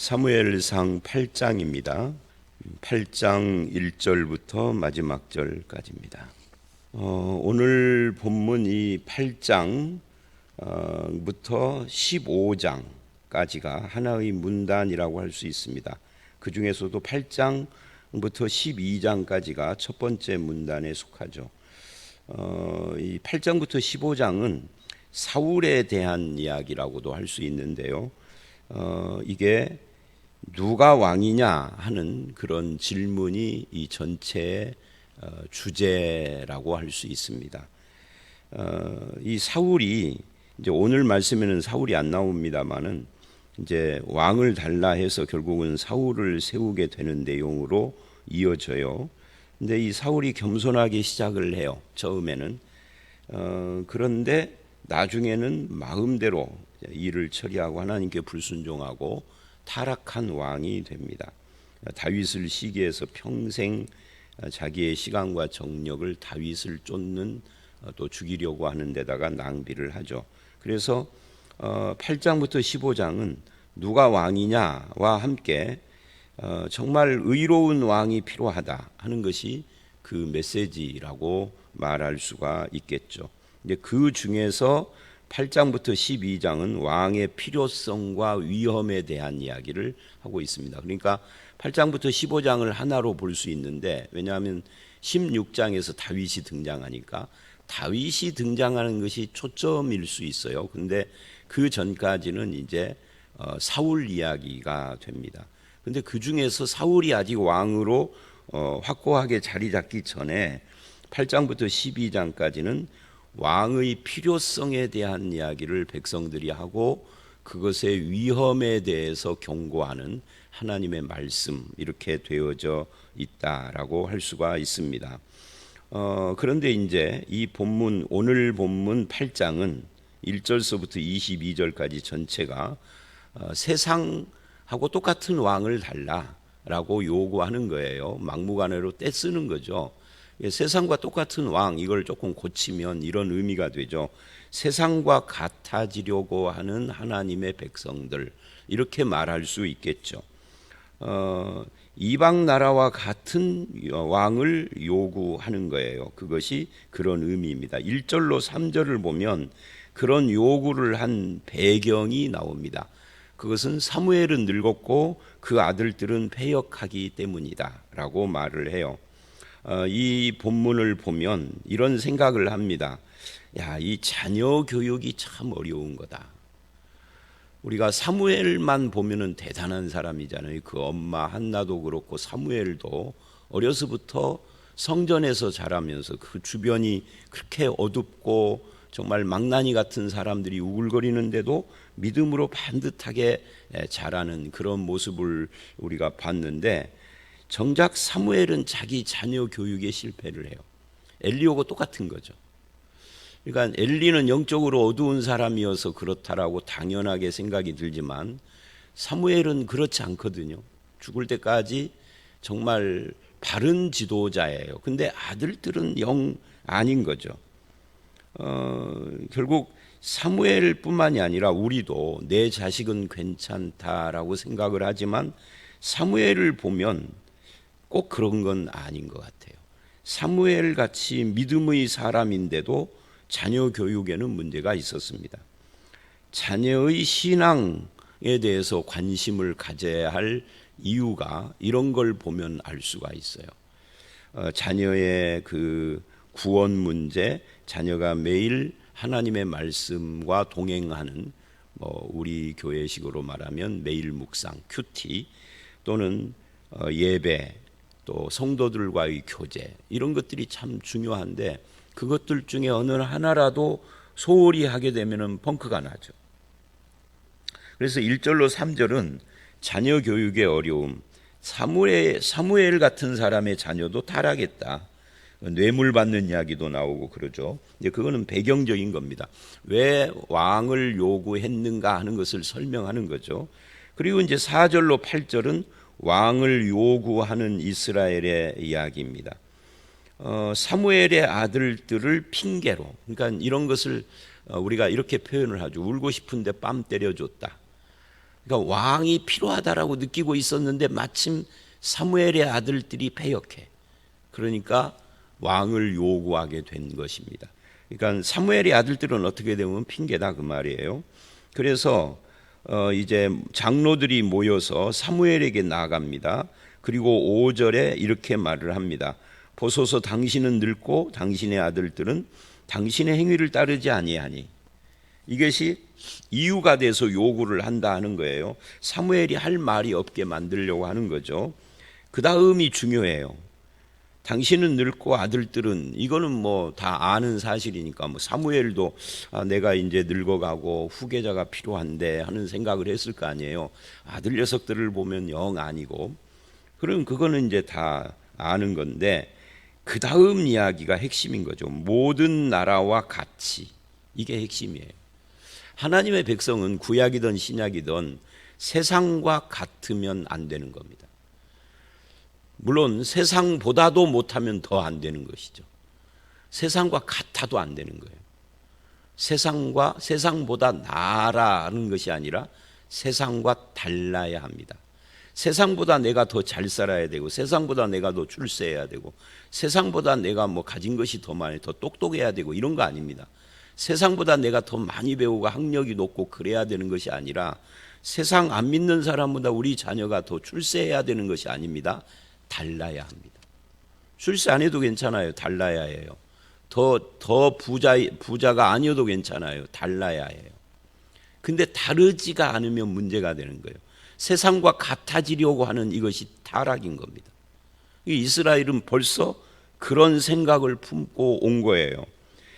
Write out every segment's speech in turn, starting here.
사무엘상 8장입니다. 8장 1절부터 마지막 절까지입니다. 오늘 본문 이 8장부터 15장까지가 하나의 문단이라고 할 수 있습니다. 그 중에서도 8장부터 12장까지가 첫 번째 문단에 속하죠. 이 8장부터 15장은 사울에 대한 이야기라고도 할 수 있는데요. 이게 누가 왕이냐 하는 그런 질문이 이 전체의 주제라고 할 수 있습니다. 이 사울이 이제 오늘 말씀에는 사울이 안 나옵니다만은 이제 왕을 달라 해서 결국은 사울을 세우게 되는 내용으로 이어져요. 근데 이 사울이 겸손하게 시작을 해요. 처음에는 그런데 나중에는 마음대로 일을 처리하고 하나님께 불순종하고 타락한 왕이 됩니다. 다윗을 시기해서 평생 자기의 시간과 정력을 다윗을 쫓는 또 죽이려고 하는 데다가 낭비를 하죠. 그래서 8장부터 15장은 누가 왕이냐와 함께 정말 의로운 왕이 필요하다 하는 것이 그 메시지라고 말할 수가 있겠죠. 이제 그 중에서 8장부터 12장은 왕의 필요성과 위험에 대한 이야기를 하고 있습니다. 그러니까 8장부터 15장을 하나로 볼 수 있는데, 왜냐하면 16장에서 다윗이 등장하니까 다윗이 등장하는 것이 초점일 수 있어요. 근데 그 전까지는 이제 사울 이야기가 됩니다. 근데 그 중에서 사울이 아직 왕으로 확고하게 자리 잡기 전에 8장부터 12장까지는 왕의 필요성에 대한 이야기를 백성들이 하고 그것의 위험에 대해서 경고하는 하나님의 말씀, 이렇게 되어져 있다라고 할 수가 있습니다. 그런데 이제 이 본문, 오늘 본문 8장은 1절서부터 22절까지 전체가 세상하고 똑같은 왕을 달라라고 요구하는 거예요. 막무가내로 떼쓰는 거죠. 세상과 똑같은 왕, 이걸 조금 고치면 이런 의미가 되죠. 세상과 같아지려고 하는 하나님의 백성들, 이렇게 말할 수 있겠죠. 이방 나라와 같은 왕을 요구하는 거예요. 그것이 그런 의미입니다. 1절로 3절을 보면 그런 요구를 한 배경이 나옵니다. 그것은 사무엘은 늙었고 그 아들들은 패역하기 때문이다 라고 말을 해요. 이 본문을 보면 이런 생각을 합니다. 야, 이 자녀 교육이 참 어려운 거다. 우리가 사무엘만 보면은 대단한 사람이잖아요. 그 엄마 한나도 그렇고 사무엘도 어려서부터 성전에서 자라면서 그 주변이 그렇게 어둡고 정말 망나니 같은 사람들이 우글거리는데도 믿음으로 반듯하게 자라는 그런 모습을 우리가 봤는데, 정작 사무엘은 자기 자녀 교육에 실패를 해요. 엘리야하고 똑같은 거죠. 그러니까 엘리는 영적으로 어두운 사람이어서 그렇다라고 당연하게 생각이 들지만 사무엘은 그렇지 않거든요. 죽을 때까지 정말 바른 지도자예요. 근데 아들들은 영 아닌 거죠. 결국 사무엘뿐만이 아니라 우리도 내 자식은 괜찮다라고 생각을 하지만 사무엘을 보면 꼭 그런 건 아닌 것 같아요. 사무엘 같이 믿음의 사람인데도 자녀 교육에는 문제가 있었습니다. 자녀의 신앙에 대해서 관심을 가져야 할 이유가 이런 걸 보면 알 수가 있어요. 자녀의 그 구원 문제, 자녀가 매일 하나님의 말씀과 동행하는, 우리 교회식으로 말하면 매일 묵상, 큐티, 또는 예배, 또 성도들과의 교제, 이런 것들이 참 중요한데 그것들 중에 어느 하나라도 소홀히 하게 되면 펑크가 나죠. 그래서 1절로 3절은 자녀 교육의 어려움, 사무엘 같은 사람의 자녀도 타락했다. 뇌물 받는 이야기도 나오고 그러죠. 이제 그거는 배경적인 겁니다. 왜 왕을 요구했는가 하는 것을 설명하는 거죠. 그리고 이제 4절로 8절은 왕을 요구하는 이스라엘의 이야기입니다. 사무엘의 아들들을 핑계로, 그러니까 이런 것을 우리가 이렇게 표현을 하죠. 울고 싶은데 뺨 때려줬다. 그러니까 왕이 필요하다라고 느끼고 있었는데 마침 사무엘의 아들들이 패역해. 그러니까 왕을 요구하게 된 것입니다. 그러니까 사무엘의 아들들은 어떻게 되면 핑계다 그 말이에요. 그래서 이제 장로들이 모여서 사무엘에게 나아갑니다. 그리고 5절에 이렇게 말을 합니다. 보소서 당신은 늙고 당신의 아들들은 당신의 행위를 따르지 아니하니. 이것이 이유가 돼서 요구를 한다 하는 거예요. 사무엘이 할 말이 없게 만들려고 하는 거죠. 그 다음이 중요해요. 당신은 늙고 아들들은, 이거는 뭐 다 아는 사실이니까 뭐 사무엘도 내가 이제 늙어가고 후계자가 필요한데 하는 생각을 했을 거 아니에요. 아들 녀석들을 보면 영 아니고. 그럼 그거는 이제 다 아는 건데, 그 다음 이야기가 핵심인 거죠. 모든 나라와 같이. 이게 핵심이에요. 하나님의 백성은 구약이든 신약이든 세상과 같으면 안 되는 겁니다. 물론 세상보다도 못하면 더 안 되는 것이죠. 세상과 같아도 안 되는 거예요. 세상보다 나아라는 것이 아니라 세상과 달라야 합니다. 세상보다 내가 더 잘 살아야 되고, 세상보다 내가 더 출세해야 되고, 세상보다 내가 뭐 가진 것이 더 많이 더 똑똑해야 되고 이런 거 아닙니다. 세상보다 내가 더 많이 배우고 학력이 높고 그래야 되는 것이 아니라, 세상 안 믿는 사람보다 우리 자녀가 더 출세해야 되는 것이 아닙니다. 달라야 합니다. 출세 안 해도 괜찮아요. 달라야 해요. 더 부자가 아니어도 괜찮아요. 달라야 해요. 근데 다르지가 않으면 문제가 되는 거예요. 세상과 같아지려고 하는 이것이 타락인 겁니다. 이스라엘은 벌써 그런 생각을 품고 온 거예요.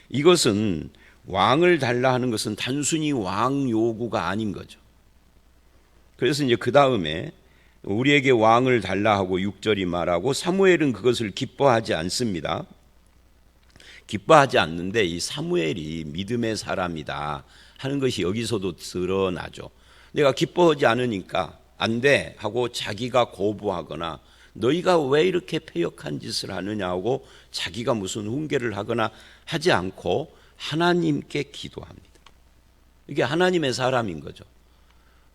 이것은 왕을 달라 하는 것은 단순히 왕 요구가 아닌 거죠. 그래서 이제 그 다음에 우리에게 왕을 달라 하고 6절이 말하고, 사무엘은 그것을 기뻐하지 않습니다. 기뻐하지 않는데 이 사무엘이 믿음의 사람이다 하는 것이 여기서도 드러나죠. 내가 기뻐하지 않으니까 안 돼 하고 자기가 거부하거나, 너희가 왜 이렇게 패역한 짓을 하느냐 하고 자기가 무슨 훈계를 하거나 하지 않고 하나님께 기도합니다. 이게 하나님의 사람인 거죠.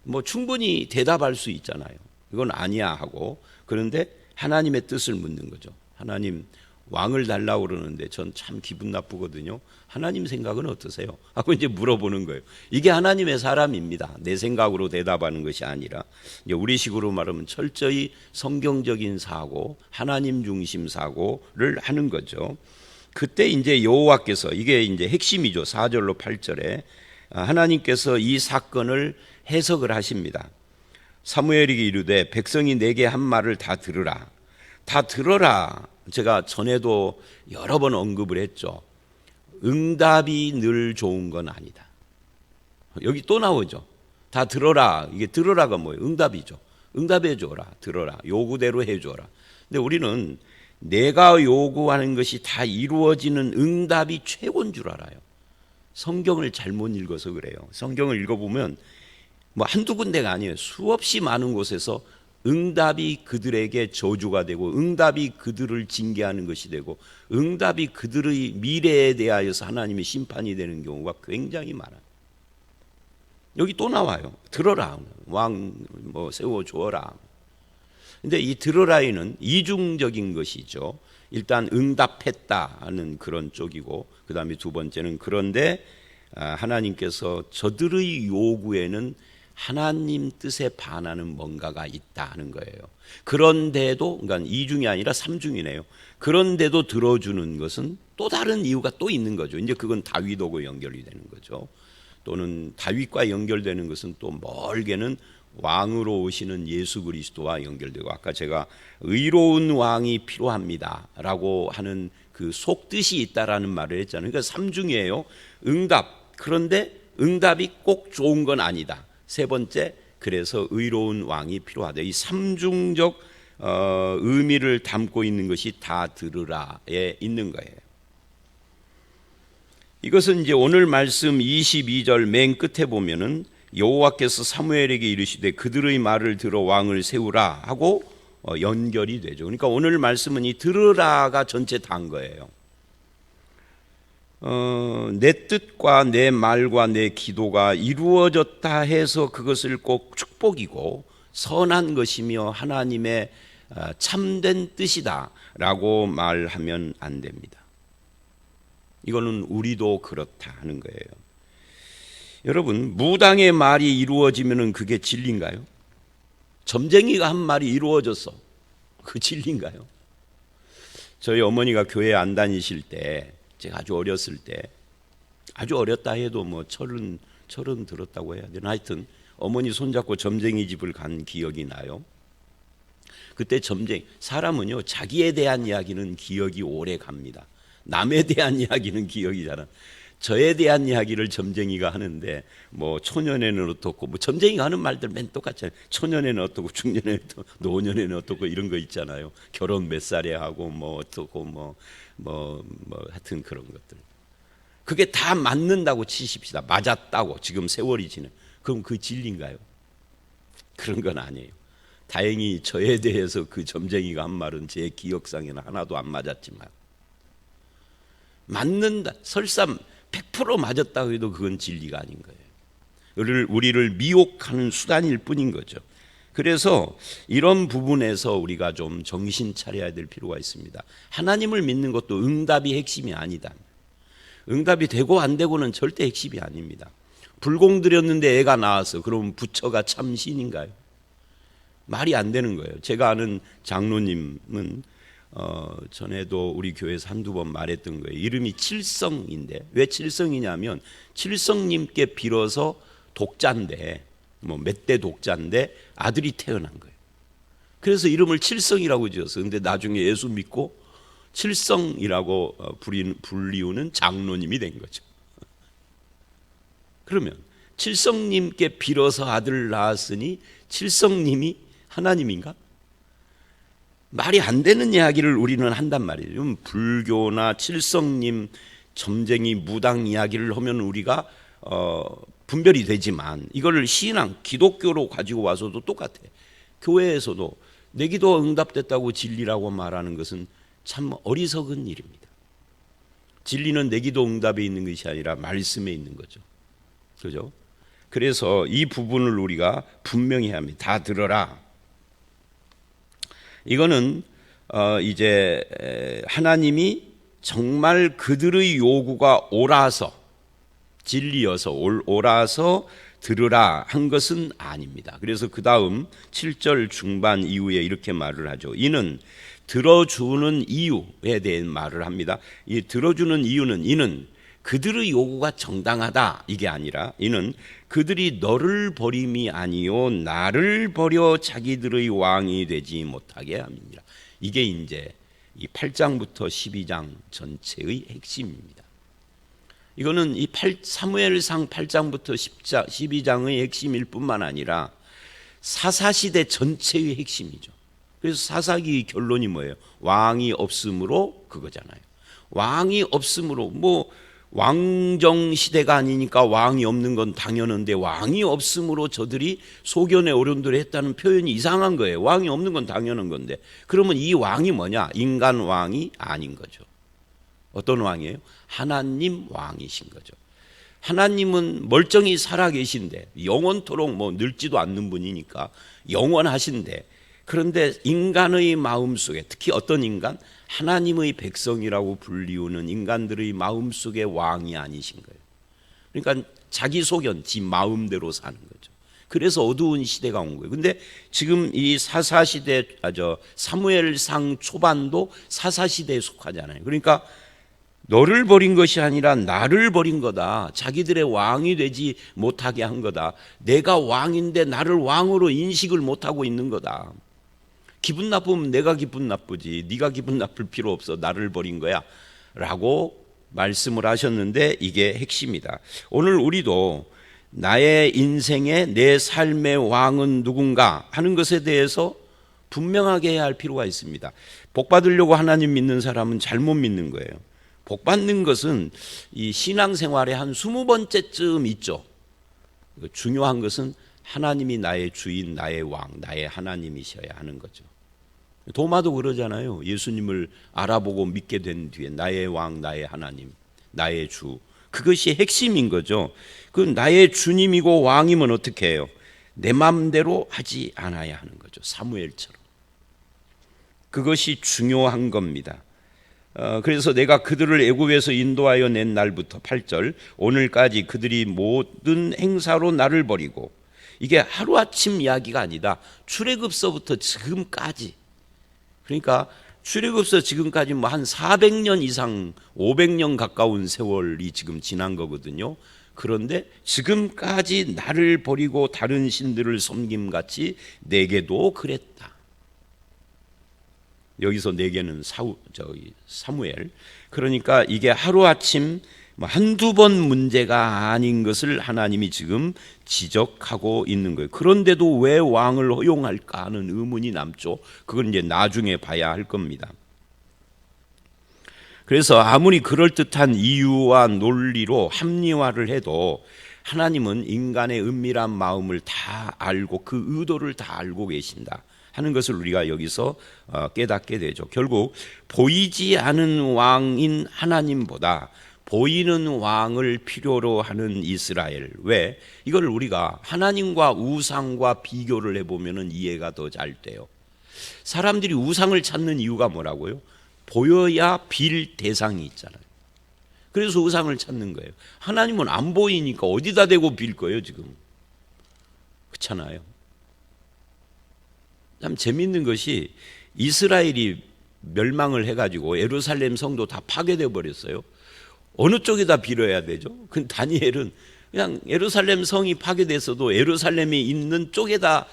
뭐 충분히 대답할 수 있잖아요. 이건 아니야 하고. 그런데 하나님의 뜻을 묻는 거죠. 하나님, 왕을 달라고 그러는데 전 참 기분 나쁘거든요. 하나님 생각은 어떠세요? 하고 이제 물어보는 거예요. 이게 하나님의 사람입니다. 내 생각으로 대답하는 것이 아니라, 이제 우리식으로 말하면 철저히 성경적인 사고, 하나님 중심 사고를 하는 거죠. 그때 이제 여호와께서, 이게 이제 핵심이죠. 4절로 8절에 하나님께서 이 사건을 해석을 하십니다. 사무엘에게 이르되 백성이 내게 한 말을 다 들으라. 다 들어라. 제가 전에도 여러 번 언급을 했죠. 응답이 늘 좋은 건 아니다. 여기 또 나오죠. 다 들어라. 이게 들어라가 뭐예요? 응답이죠. 응답해 줘라. 들어라. 요구대로 해 줘라. 근데 우리는 내가 요구하는 것이 다 이루어지는 응답이 최고인 줄 알아요. 성경을 잘못 읽어서 그래요. 성경을 읽어보면 뭐 한두 군데가 아니에요. 수없이 많은 곳에서 응답이 그들에게 저주가 되고, 응답이 그들을 징계하는 것이 되고, 응답이 그들의 미래에 대하여서 하나님의 심판이 되는 경우가 굉장히 많아요. 여기 또 나와요. 들어라. 왕 뭐 세워 주어라. 근데 이 들어라에는 이중적인 것이죠. 일단 응답했다 하는 그런 쪽이고, 그 다음에 두 번째는 그런데 하나님께서 저들의 요구에는 하나님 뜻에 반하는 뭔가가 있다 하는 거예요. 그런데도, 그러니까 이중이 아니라 삼중이네요. 그런데도 들어주는 것은 또 다른 이유가 또 있는 거죠. 이제 그건 다윗하고 연결이 되는 거죠. 또는 다윗과 연결되는 것은 또 멀게는 왕으로 오시는 예수 그리스도와 연결되고, 아까 제가 의로운 왕이 필요합니다라고 하는 그 속뜻이 있다라는 말을 했잖아요. 그러니까 삼중이에요. 응답. 그런데 응답이 꼭 좋은 건 아니다. 세 번째, 그래서 의로운 왕이 필요하다. 이 삼중적 의미를 담고 있는 것이 다 들으라에 있는 거예요. 이것은 이제 오늘 말씀 22절 맨 끝에 보면은 여호와께서 사무엘에게 이르시되 그들의 말을 들어 왕을 세우라 하고 연결이 되죠. 그러니까 오늘 말씀은 이 들으라가 전체 다인 거예요. 내 뜻과 내 말과 내 기도가 이루어졌다 해서 그것을 꼭 축복이고 선한 것이며 하나님의 참된 뜻이다라고 말하면 안 됩니다. 이거는 우리도 그렇다 하는 거예요. 여러분, 무당의 말이 이루어지면 그게 진리인가요? 점쟁이가 한 말이 이루어졌어. 그 진리인가요? 저희 어머니가 교회 안 다니실 때, 제가 아주 어렸을 때, 아주 어렸다 해도 뭐 철은 들었다고 해야 되나? 하여튼 어머니 손잡고 점쟁이 집을 간 기억이 나요. 그때 사람은요, 자기에 대한 이야기는 기억이 오래 갑니다. 남에 대한 이야기는 기억이 잘 안. 저에 대한 이야기를 점쟁이가 하는데 뭐 초년에는 어떻고, 뭐 점쟁이가 하는 말들 맨 똑같잖아요. 초년에는 어떻고, 중년에는 어떻고, 노년에는 어떻고 이런 거 있잖아요. 결혼 몇 살에 하고 뭐 어떻고 뭐 하여튼 그런 것들. 그게 다 맞는다고 치십시다. 맞았다고 지금 세월이 지나. 그럼 그 진리인가요? 그런 건 아니에요. 다행히 저에 대해서 그 점쟁이가 한 말은 제 기억상에는 하나도 안 맞았지만, 맞는다, 설사 100% 맞았다고 해도 그건 진리가 아닌 거예요. 우리를 미혹하는 수단일 뿐인 거죠. 그래서 이런 부분에서 우리가 좀 정신 차려야 될 필요가 있습니다. 하나님을 믿는 것도 응답이 핵심이 아니다. 응답이 되고 안 되고는 절대 핵심이 아닙니다. 불공 들였는데 애가 나왔어. 그럼 부처가 참 신인가요? 말이 안 되는 거예요. 제가 아는 장로님은 전에도 우리 교회에서 한두 번 말했던 거예요. 이름이 칠성인데, 왜 칠성이냐면 칠성님께 빌어서 독자인데, 뭐 몇 대 독자인데 아들이 태어난 거예요. 그래서 이름을 칠성이라고 지었어요. 근데 나중에 예수 믿고 칠성이라고 불리우는 장로님이 된 거죠. 그러면 칠성님께 빌어서 아들을 낳았으니 칠성님이 하나님인가? 말이 안 되는 이야기를 우리는 한단 말이에요. 불교나 칠성님, 점쟁이, 무당 이야기를 하면 우리가 분별이 되지만, 이걸 신앙, 기독교로 가지고 와서도 똑같아. 교회에서도 내 기도가 응답됐다고 진리라고 말하는 것은 참 어리석은 일입니다. 진리는 내 기도 응답에 있는 것이 아니라 말씀에 있는 거죠. 그죠? 그래서 이 부분을 우리가 분명히 해야 합니다. 다 들어라. 이거는 이제 하나님이 정말 그들의 요구가 옳아서, 진리여서 옳아서 들으라 한 것은 아닙니다. 그래서 그 다음 7절 중반 이후에 이렇게 말을 하죠. 이는 들어주는 이유에 대한 말을 합니다. 이 들어주는 이유는, 이는 그들의 요구가 정당하다 이게 아니라, 이는 그들이 너를 버림이 아니요 나를 버려 자기들의 왕이 되지 못하게 함이니라. 이게 이제 이 8장부터 12장 전체의 핵심입니다. 이거는 이 사무엘상 8장부터 12장의 핵심일 뿐만 아니라 사사시대 전체의 핵심이죠. 그래서 사사기 결론이 뭐예요? 왕이 없으므로 그거잖아요. 왕이 없으므로, 뭐 왕정 시대가 아니니까 왕이 없는 건 당연한데, 왕이 없으므로 저들이 소견의 어른들이 했다는 표현이 이상한 거예요. 왕이 없는 건 당연한 건데, 그러면 이 왕이 뭐냐? 인간 왕이 아닌 거죠. 어떤 왕이에요? 하나님 왕이신 거죠. 하나님은 멀쩡히 살아 계신데, 영원토록 뭐 늙지도 않는 분이니까 영원하신데, 그런데 인간의 마음속에, 특히 어떤 인간? 하나님의 백성이라고 불리우는 인간들의 마음속에 왕이 아니신 거예요. 그러니까 자기 소견, 지 마음대로 사는 거죠. 그래서 어두운 시대가 온 거예요. 근데 지금 이 사사시대, 사무엘상 초반도 사사시대에 속하잖아요. 그러니까 너를 버린 것이 아니라 나를 버린 거다. 자기들의 왕이 되지 못하게 한 거다. 내가 왕인데 나를 왕으로 인식을 못하고 있는 거다. 기분 나쁘면 내가 기분 나쁘지, 네가 기분 나쁠 필요 없어, 나를 버린 거야 라고 말씀을 하셨는데, 이게 핵심이다. 오늘 우리도 나의 인생에 내 삶의 왕은 누군가 하는 것에 대해서 분명하게 해야 할 필요가 있습니다. 복 받으려고 하나님 믿는 사람은 잘못 믿는 거예요. 복 받는 것은 이 신앙생활에 한 20번째쯤 있죠. 중요한 것은 하나님이 나의 주인, 나의 왕, 나의 하나님이셔야 하는 거죠. 도마도 그러잖아요. 예수님을 알아보고 믿게 된 뒤에 나의 왕, 나의 하나님, 나의 주. 그것이 핵심인 거죠. 그 나의 주님이고 왕이면 어떻게 해요? 내 마음대로 하지 않아야 하는 거죠. 사무엘처럼. 그것이 중요한 겁니다. 그래서 내가 그들을 애굽에서 인도하여 낸 날부터 8절 오늘까지 그들이 모든 행사로 나를 버리고, 이게 하루아침 이야기가 아니다. 출애굽서부터 지금까지, 그러니까 출애굽서 지금까지 뭐 한 400년 이상 500년 가까운 세월이 지금 지난 거거든요. 그런데 지금까지 나를 버리고 다른 신들을 섬김같이 내게도 그랬다. 여기서 내게는 사무엘. 그러니까 이게 하루아침 한두 번 문제가 아닌 것을 하나님이 지금 지적하고 있는 거예요. 그런데도 왜 왕을 허용할까 하는 의문이 남죠. 그건 이제 나중에 봐야 할 겁니다. 그래서 아무리 그럴듯한 이유와 논리로 합리화를 해도 하나님은 인간의 은밀한 마음을 다 알고 그 의도를 다 알고 계신다 하는 것을 우리가 여기서 깨닫게 되죠. 결국 보이지 않은 왕인 하나님보다 보이는 왕을 필요로 하는 이스라엘. 왜? 이걸 우리가 하나님과 우상과 비교를 해보면 이해가 더 잘 돼요. 사람들이 우상을 찾는 이유가 뭐라고요? 보여야 빌 대상이 있잖아요. 그래서 우상을 찾는 거예요. 하나님은 안 보이니까 어디다 대고 빌 거예요 지금. 그렇잖아요. 참 재밌는 것이 이스라엘이 멸망을 해가지고 예루살렘 성도 다 파괴되어 버렸어요. 어느 쪽에다 빌어야 되죠? 그 다니엘은 그냥 예루살렘 성이 파괴됐어도 예루살렘이 있는 쪽에다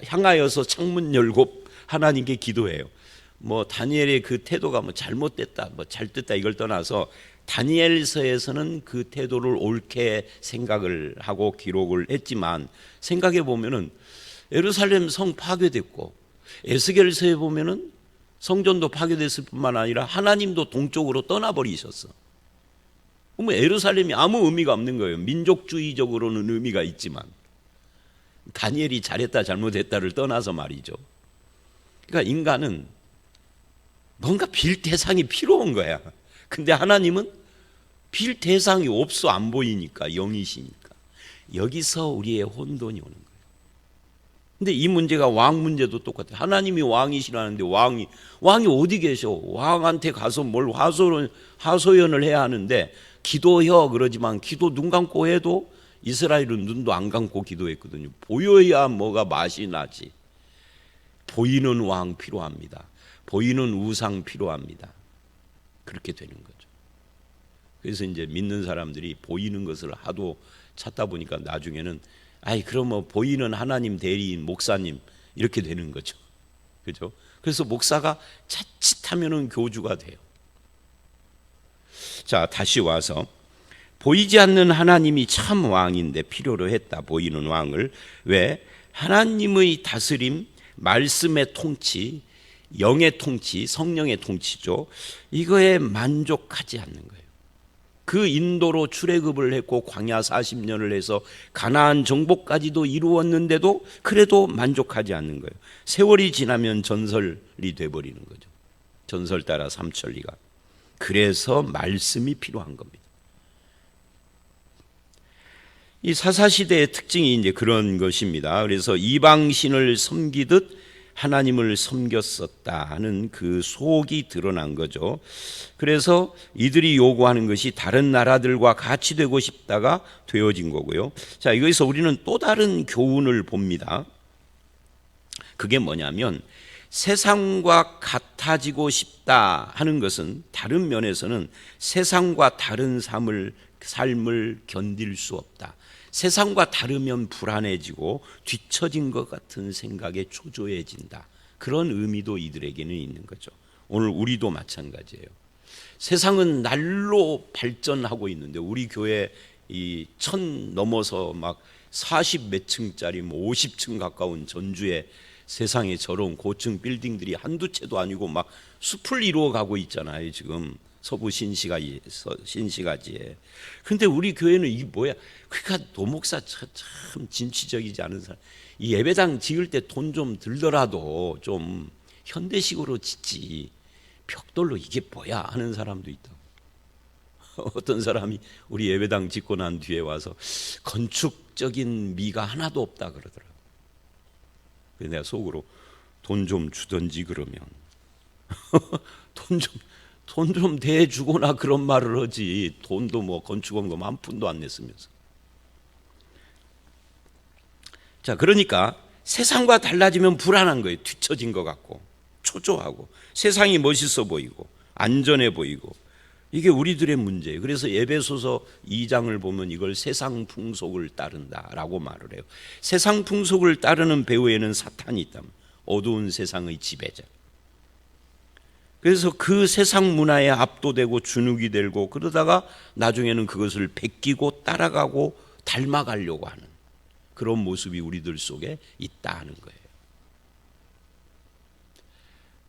향하여서 창문 열고 하나님께 기도해요. 뭐 다니엘의 그 태도가 뭐 잘못됐다, 뭐 잘됐다 이걸 떠나서 다니엘서에서는 그 태도를 옳게 생각을 하고 기록을 했지만 생각해 보면은 예루살렘 성 파괴됐고 에스겔서에 보면은 성전도 파괴됐을 뿐만 아니라 하나님도 동쪽으로 떠나버리셨어. 그러면 예루살렘이 아무 의미가 없는 거예요. 민족주의적으로는 의미가 있지만 다니엘이 잘했다 잘못했다를 떠나서 말이죠. 그러니까 인간은 뭔가 빌 대상이 필요한 거야. 근데 하나님은 빌 대상이 없어. 안 보이니까, 영이시니까. 여기서 우리의 혼돈이 오는 거예요. 근데 이 문제가 왕 문제도 똑같아요. 하나님이 왕이시라는데 왕이 어디 계셔? 왕한테 가서 뭘 하소연을 해야 하는데 기도해 그러지만 기도 눈 감고 해도 이스라엘은 눈도 안 감고 기도했거든요. 보여야 뭐가 맛이 나지. 보이는 왕 필요합니다. 보이는 우상 필요합니다. 그렇게 되는 거죠. 그래서 이제 믿는 사람들이 보이는 것을 하도 찾다 보니까 나중에는 그럼 뭐 보이는 하나님 대리인 목사님 이렇게 되는 거죠. 그죠? 그래서 목사가 자칫하면은 교주가 돼요. 자, 다시 와서 보이지 않는 하나님이 참 왕인데 필요로 했다. 보이는 왕을. 왜? 하나님의 다스림, 말씀의 통치, 영의 통치, 성령의 통치죠. 이거에 만족하지 않는 거예요. 그 인도로 출애굽을 했고 광야 40년을 해서 가나안 정복까지도 이루었는데도 그래도 만족하지 않는 거예요. 세월이 지나면 전설이 돼버리는 거죠. 전설 따라 삼천리가. 그래서 말씀이 필요한 겁니다. 이 사사시대의 특징이 이제 그런 것입니다. 그래서 이방신을 섬기듯 하나님을 섬겼었다 하는 그 속이 드러난 거죠. 그래서 이들이 요구하는 것이 다른 나라들과 같이 되고 싶다가 되어진 거고요. 자, 여기서 우리는 또 다른 교훈을 봅니다. 그게 뭐냐면 세상과 같아지고 싶다 하는 것은 다른 면에서는 세상과 다른 삶을 견딜 수 없다. 세상과 다르면 불안해지고 뒤처진 것 같은 생각에 초조해진다. 그런 의미도 이들에게는 있는 거죠. 오늘 우리도 마찬가지예요. 세상은 날로 발전하고 있는데 우리 교회 이 1000 넘어서 막 40 몇 층짜리 50층 가까운 전주에 세상에 저런 고층 빌딩들이 한두 채도 아니고 막 숲을 이루어가고 있잖아요. 지금 서부 신시가지에. 근데 우리 교회는 이게 뭐야? 그러니까 노목사 참 진취적이지 않은 사람. 이 예배당 지을 때 돈 좀 들더라도 좀 현대식으로 짓지. 벽돌로 이게 뭐야 하는 사람도 있다. 어떤 사람이 우리 예배당 짓고 난 뒤에 와서 건축적인 미가 하나도 없다 그러더라고요. 그래서 내가 속으로 돈 좀 주던지 그러면 돈 좀 대주거나 그런 말을 하지, 돈도 뭐 건축원금 한 푼도 안 냈으면서. 자, 그러니까 세상과 달라지면 불안한 거예요. 뒤처진 것 같고 초조하고 세상이 멋있어 보이고 안전해 보이고, 이게 우리들의 문제예요. 그래서 에베소서 2장을 보면 이걸 세상 풍속을 따른다라고 말을 해요. 세상 풍속을 따르는 배후에는 사탄이 있다면, 어두운 세상의 지배자. 그래서 그 세상 문화에 압도되고 주눅이 들고, 그러다가 나중에는 그것을 베끼고 따라가고 닮아가려고 하는 그런 모습이 우리들 속에 있다 하는 거예요.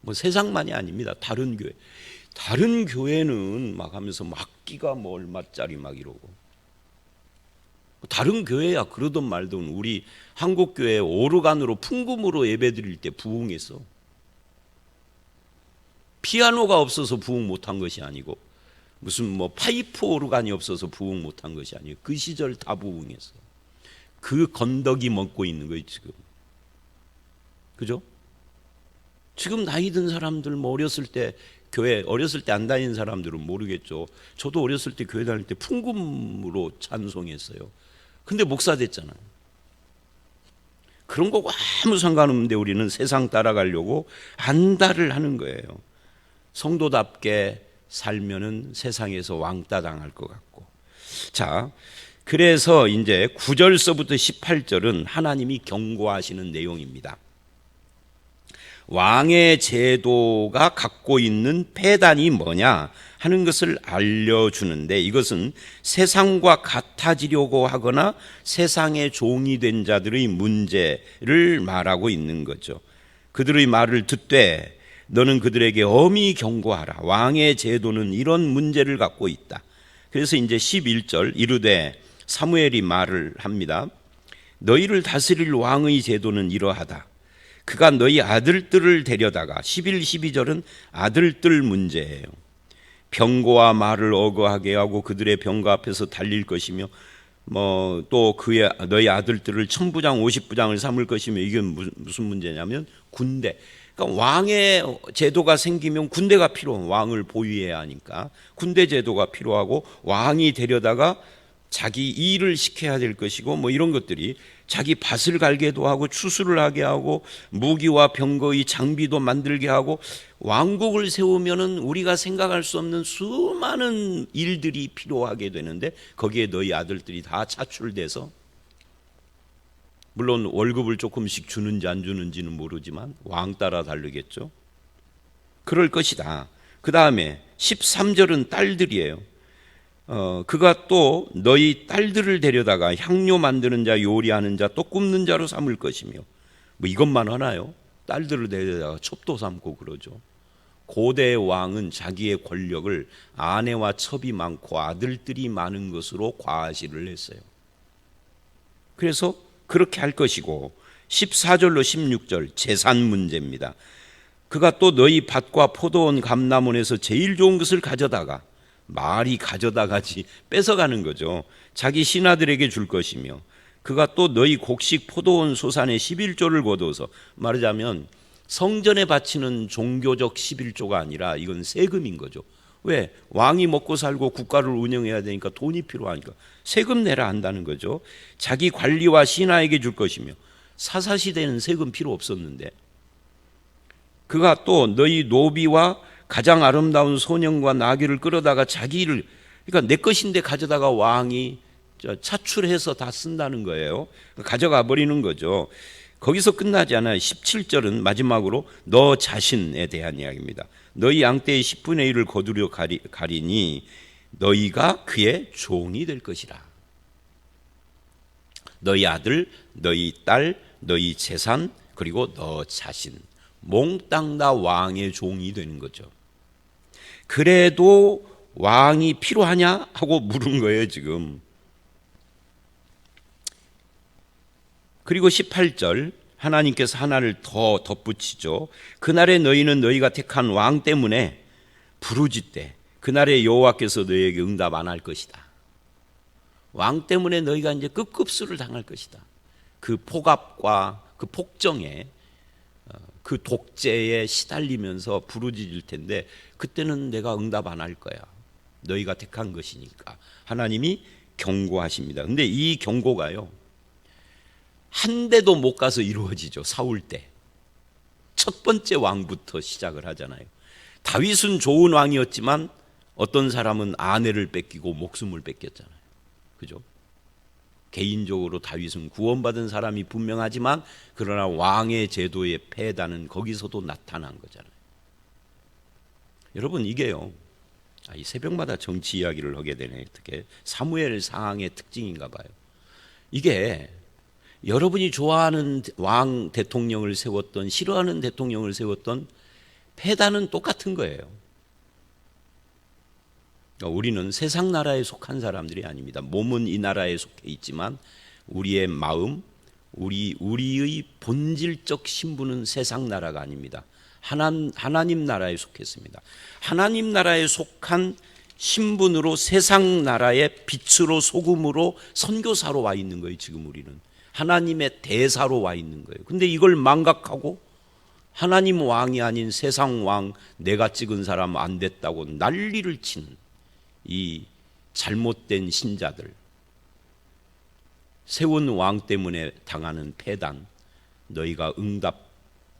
뭐 세상만이 아닙니다. 다른 교회는 막 하면서 악기가 뭐 얼마짜리 막 이러고, 다른 교회야 그러던 말던 우리 한국 교회 오르간으로 풍금으로 예배드릴 때 부흥했어. 피아노가 없어서 부흥 못한 것이 아니고, 무슨 뭐 파이프 오르간이 없어서 부흥 못한 것이 아니고, 그 시절 다 부흥했어. 그 건더기 먹고 있는 거예요 지금. 그죠? 지금 나이 든 사람들, 뭐 어렸을 때 교회 어렸을 때 안 다니는 사람들은 모르겠죠. 저도 어렸을 때 교회 다닐 때 풍금으로 찬송했어요. 근데 목사 됐잖아요. 그런 거 아무 상관없는데 우리는 세상 따라가려고 안달을 하는 거예요. 성도답게 살면은 세상에서 왕따 당할 것 같고. 자, 그래서 이제 9절서부터 18절은 하나님이 경고하시는 내용입니다. 왕의 제도가 갖고 있는 폐단이 뭐냐 하는 것을 알려주는데, 이것은 세상과 같아지려고 하거나 세상의 종이 된 자들의 문제를 말하고 있는 거죠. 그들의 말을 듣되 너는 그들에게 엄히 경고하라. 왕의 제도는 이런 문제를 갖고 있다. 그래서 이제 11절 이르되, 사무엘이 말을 합니다. 너희를 다스릴 왕의 제도는 이러하다. 그가 너희 아들들을 데려다가, 11, 12절은 아들들 문제예요. 병거와 말을 어거하게 하고 그들의 병거 앞에서 달릴 것이며, 뭐 또 그의 너희 아들들을 1000부장 50부장을 삼을 것이며, 이게 무슨 문제냐면 군대. 그러니까 왕의 제도가 생기면 군대가 필요한, 왕을 보위해야 하니까 군대 제도가 필요하고, 왕이 데려다가 자기 일을 시켜야 될 것이고, 뭐 이런 것들이 자기 밭을 갈게도 하고 추수를 하게 하고 무기와 병거의 장비도 만들게 하고, 왕국을 세우면은 우리가 생각할 수 없는 수많은 일들이 필요하게 되는데, 거기에 너희 아들들이 다 차출돼서, 물론 월급을 조금씩 주는지 안 주는지는 모르지만 왕 따라 다르겠죠. 그럴 것이다. 그 다음에 13절은 딸들이에요. 그가 또 너희 딸들을 데려다가 향료 만드는 자, 요리하는 자, 또 굽는 자로 삼을 것이며, 뭐 이것만 하나요? 딸들을 데려다가 첩도 삼고 그러죠. 고대 왕은 자기의 권력을 아내와 첩이 많고 아들들이 많은 것으로 과시를 했어요. 그래서 그렇게 할 것이고, 14절로 16절 재산 문제입니다. 그가 또 너희 밭과 포도원 감람원에서 제일 좋은 것을 가져다가, 말이 가져다가지 뺏어가는 거죠. 자기 신하들에게 줄 것이며, 그가 또 너희 곡식 포도원 소산의 11조를 거둬서, 말하자면 성전에 바치는 종교적 11조가 아니라 이건 세금인 거죠. 왜? 왕이 먹고 살고 국가를 운영해야 되니까 돈이 필요하니까 세금 내라 한다는 거죠. 자기 관리와 신하에게 줄 것이며, 사사시대는 세금 필요 없었는데, 그가 또 너희 노비와 가장 아름다운 소년과 나귀를 끌어다가 자기를, 그러니까 내 것인데 가져다가 왕이 차출해서 다 쓴다는 거예요. 가져가 버리는 거죠. 거기서 끝나지 않아요. 17절은 마지막으로 너 자신에 대한 이야기입니다. 너희 양떼의 10분의 1을 거두려 가리니 너희가 그의 종이 될 것이라. 너희 아들, 너희 딸, 너희 재산, 그리고 너 자신, 몽땅 다 왕의 종이 되는 거죠. 그래도 왕이 필요하냐 하고 물은 거예요 지금. 그리고 18절 하나님께서 하나를 더 덧붙이죠. 그날에 너희는 너희가 택한 왕 때문에 부르짖되 그날에 여호와께서 너희에게 응답 안 할 것이다. 왕 때문에 너희가 이제 급급수를 당할 것이다. 그 폭압과 그 폭정에 그 독재에 시달리면서 부르짖을 텐데 그때는 내가 응답 안 할 거야. 너희가 택한 것이니까. 하나님이 경고하십니다. 근데 이 경고가요, 한 대도 못 가서 이루어지죠. 사울 때 첫 번째 왕부터 시작을 하잖아요. 다윗은 좋은 왕이었지만 어떤 사람은 아내를 뺏기고 목숨을 뺏겼잖아요. 그죠? 개인적으로 다윗은 구원받은 사람이 분명하지만 그러나 왕의 제도의 폐단은 거기서도 나타난 거잖아요. 여러분, 이게요, 이 새벽마다 정치 이야기를 하게 되네. 어떻게 사무엘 상황의 특징인가 봐요. 이게 여러분이 좋아하는 왕 대통령을 세웠던, 싫어하는 대통령을 세웠던 폐단은 똑같은 거예요. 우리는 세상 나라에 속한 사람들이 아닙니다. 몸은 이 나라에 속해 있지만 우리의 마음, 우리의 본질적 신분은 세상 나라가 아닙니다. 하나님 나라에 속했습니다. 하나님 나라에 속한 신분으로 세상 나라의 빛으로 소금으로 선교사로 와 있는 거예요. 지금 우리는 하나님의 대사로 와 있는 거예요. 근데 이걸 망각하고 하나님 왕이 아닌 세상 왕, 내가 찍은 사람 안 됐다고 난리를 치는 이 잘못된 신자들, 세운 왕 때문에 당하는 폐단, 너희가 응답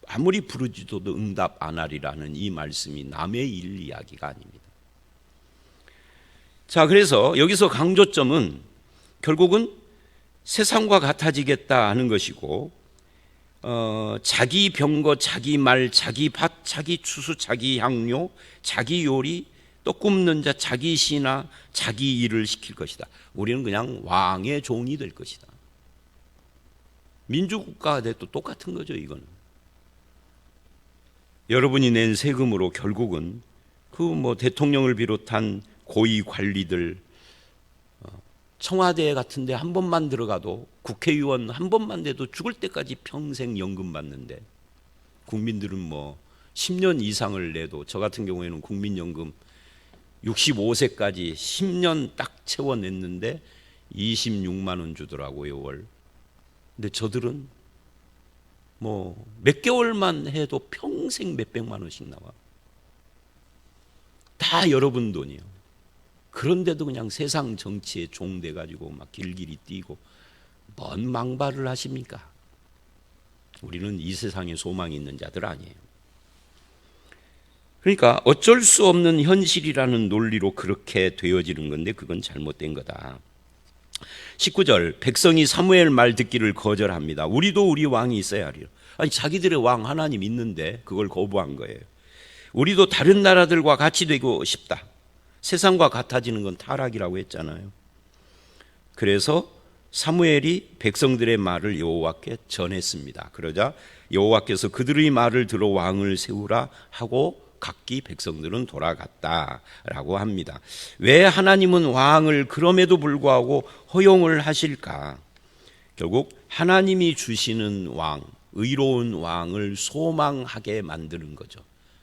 아무리 부르짖어도 응답 안 하리라는 이 말씀이 남의 일 이야기가 아닙니다. 자, 그래서 여기서 강조점은 결국은 세상과 같아지겠다 하는 것이고, 자기 병거, 자기 말, 자기 밭, 자기 추수, 자기 향료, 자기 요리, 또 굽는 자, 자기 신하, 자기 일을 시킬 것이다. 우리는 그냥 왕의 종이 될 것이다. 민주국가가 돼도 똑같은 거죠. 이거는 여러분이 낸 세금으로 결국은 그 대통령을 비롯한 고위 관리들, 청와대 같은 데 한 번만 들어가도, 국회의원 한 번만 돼도 죽을 때까지 평생 연금 받는데, 국민들은 10년 이상을 내도, 저 같은 경우에는 국민연금 65세까지 10년 딱 채워냈는데 26만 원 주더라고요, 월. 근데 저들은 몇 개월만 해도 평생 몇백만 원씩 나와. 다 여러분 돈이요. 그런데도 그냥 세상 정치에 종돼 가지고 막 길길이 뛰고 뭔 망발을 하십니까? 우리는 이 세상에 소망이 있는 자들 아니에요. 그러니까 어쩔 수 없는 현실이라는 논리로 그렇게 되어지는 건데 그건 잘못된 거다. 19절, 백성이 사무엘 말 듣기를 거절합니다. 우리도 우리 왕이 있어야 하리라. 아니, 자기들의 왕 하나님 있는데 그걸 거부한 거예요. 우리도 다른 나라들과 같이 되고 싶다. 세상과 같아지는 건 타락이라고 했잖아요. 그래서 사무엘이 백성들의 말을 여호와께 전했습니다. 그러자 여호와께서 그들의 말을 들어 왕을 세우라 하고 각기 백성들은 돌아갔다라고 합니다. 왜 하나님은 왕을 그럼에도 불구하고 허용을 하실까? 결국 하나님이 주시는 왕, 의로운 왕을 소망하게 만드는 거죠.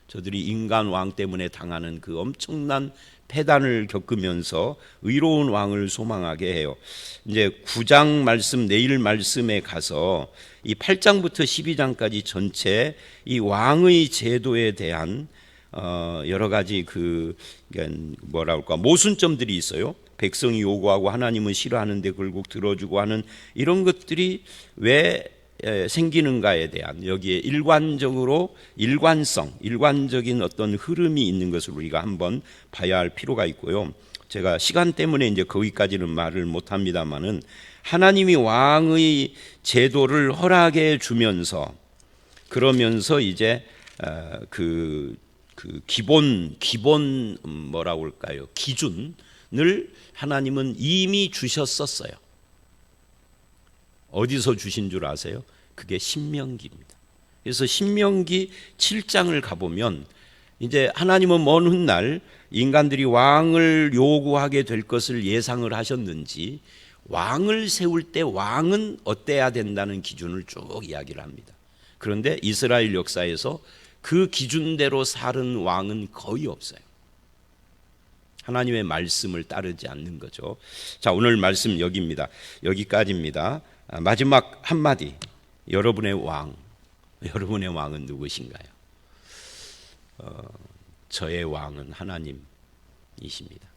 저들이 인간 왕 때문에 당하는 그 엄청난 폐단을 겪으면서 의로운 왕을 소망하게 해요. 이제 9장 말씀, 내일 말씀에 가서 이 8장부터 12장까지 전체 이 왕의 제도에 대한 여러 가지 모순점들이 있어요. 백성이 요구하고 하나님은 싫어하는데 결국 들어주고 하는 이런 것들이 왜 생기는가에 대한, 여기에 일관적인 어떤 흐름이 있는 것을 우리가 한번 봐야 할 필요가 있고요. 제가 시간 때문에 이제 거기까지는 말을 못 합니다만은, 하나님이 왕의 제도를 허락해 주면서, 그러면서 이제 기준을 하나님은 이미 주셨었어요. 어디서 주신 줄 아세요? 그게 신명기입니다. 그래서 신명기 7장을 가보면 이제 하나님은 먼 훗날 인간들이 왕을 요구하게 될 것을 예상을 하셨는지 왕을 세울 때 왕은 어때야 된다는 기준을 쭉 이야기를 합니다. 그런데 이스라엘 역사에서 그 기준대로 살은 왕은 거의 없어요. 하나님의 말씀을 따르지 않는 거죠. 자, 오늘 말씀 여기까지입니다. 마지막 한마디. 여러분의 왕은 누구신가요? 저의 왕은 하나님이십니다.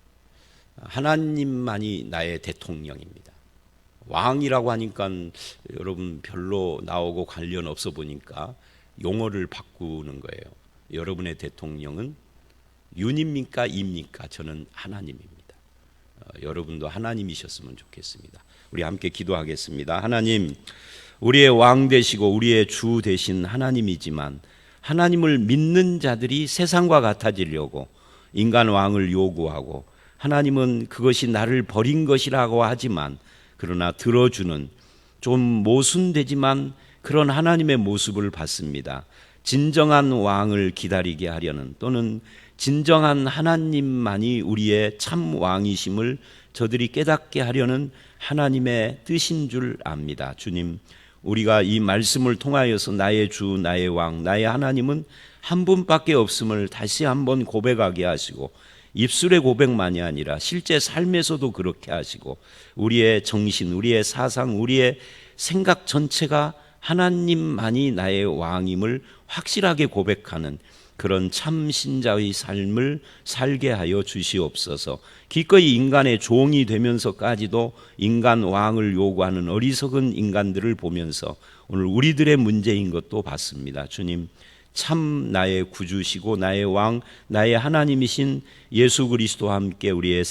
하나님만이 나의 대통령입니다. 왕이라고 하니까 여러분 별로 나오고 관련 없어 보니까 용어를 바꾸는 거예요. 여러분의 대통령은 윤입니까 입니까? 저는 하나님입니다. 여러분도 하나님이셨으면 좋겠습니다. 우리 함께 기도하겠습니다. 하나님, 우리의 왕 되시고 우리의 주 되신 하나님이지만 하나님을 믿는 자들이 세상과 같아지려고 인간 왕을 요구하고, 하나님은 그것이 나를 버린 것이라고 하지만 그러나 들어주는 좀 모순되지만 그런 하나님의 모습을 봤습니다. 진정한 왕을 기다리게 하려는, 또는 진정한 하나님만이 우리의 참 왕이심을 저들이 깨닫게 하려는 하나님의 뜻인 줄 압니다. 주님, 우리가 이 말씀을 통하여서 나의 주, 나의 왕, 나의 하나님은 한 분밖에 없음을 다시 한번 고백하게 하시고, 입술의 고백만이 아니라 실제 삶에서도 그렇게 하시고, 우리의 정신, 우리의 사상, 우리의 생각 전체가 하나님만이 나의 왕임을 확실하게 고백하는 그런 참 신자의 삶을 살게 하여 주시옵소서. 기꺼이 인간의 종이 되면서까지도 인간 왕을 요구하는 어리석은 인간들을 보면서 오늘 우리들의 문제인 것도 봤습니다. 주님, 참 나의 구주시고 나의 왕, 나의 하나님이신 예수 그리스도와 함께 우리의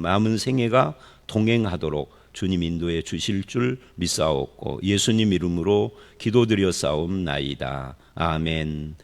남은 생애가 동행하도록 주님 인도해 주실 줄 믿사옵고 예수님 이름으로 기도드려 싸움나이다. 아멘.